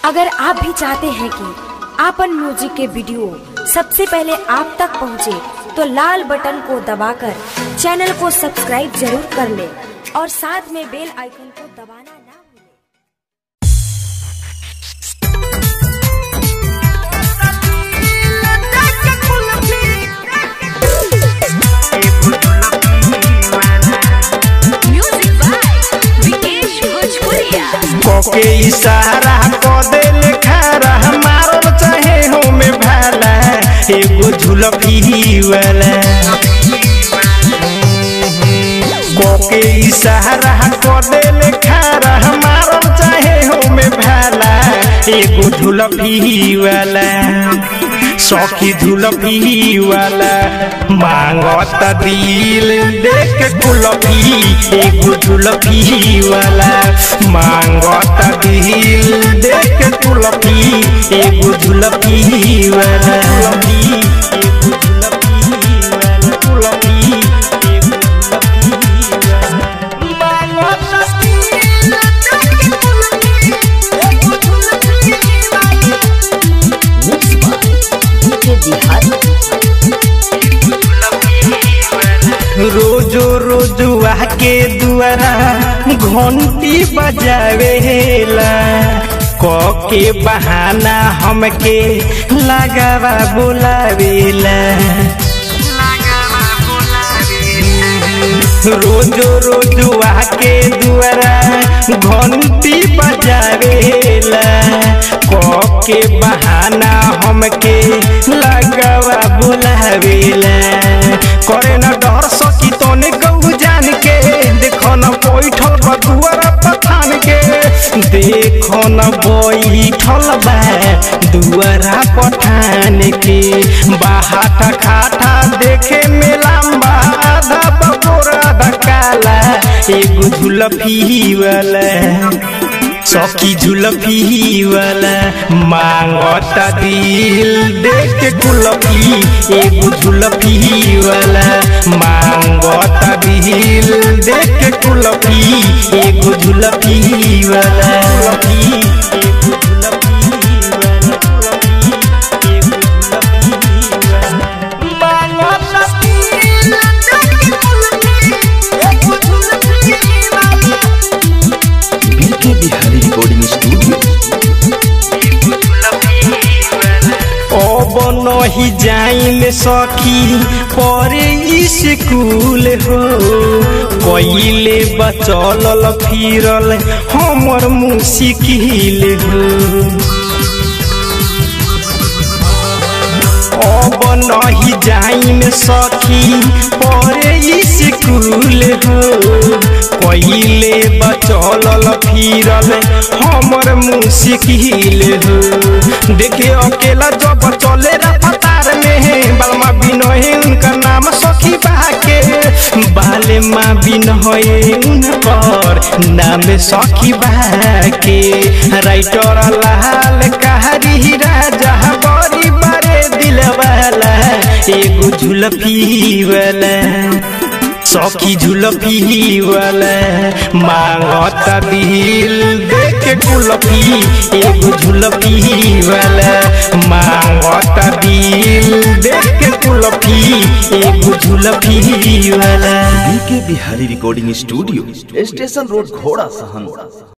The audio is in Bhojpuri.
अगर आप भी चाहते हैं कि आपन म्यूजिक के वीडियो सबसे पहले आप तक पहुंचे, तो लाल बटन को दबाकर चैनल को सब्सक्राइब जरूर कर ले और साथ में बेल आइकन को दबाना ना भूलें। के इशारा को दे खारा मारो चाहे हो में भाला एगो झुलफी वाला के इशारा को दे खारा मारो चाहे हो में भाला एगो झुलफी वाला सौखी झुलफी वाला मांगत दिल देख कुलफी एगो झुलफी वाला मांगत दिल देख कुलफी एगो झुलफी वाला रोजो रोजो आके दुआरा घंटी बजावेला के बहाना हमके लगावा बुलावेला रोजो रोजो आके दुआरा घंटी बजावेला के बहाना हमके लगावा बुलावेला करे न डर सकी तोने गऊ जान के देखो न बैठल बा दुआरा पठान के देखो न बैठल बा दुआरा पठान के बाहाटा खाटा देखे में लंबा आधा बकोरा धकाला एगो झुलफी वाला सौखी झुलफी वाला मांगत दिल देख कुलफी एगो झुलफी वाला मांगत दिल देख कुलफी एगो झुलफी वाला नहीं जाइन सखी परे स्कूल हो कइले बचल फिरल हमर मुश्किल हो अब नहीं जाइन सखी परे स्कूल हो कइले बचल फिरल हमर मुश्किल हो देखे अकेला जब चले रफ्तार में बालमा बिनोहे उनका नाम सखी बाके बाले माँ बिनोहे उनकर नाम सखी बाके राइटर लाल कहरी राजा बड़ी बारे दिल वाला एगो झुलफी वाला सौखी झुलफी वाला मांगत दिल देख कुलफी एगो झुलफी वाला मांगत दिल देख कुलफी एगो झुलफी वाला। बीके Bihari recording studio, station road, घोड़ा सहन।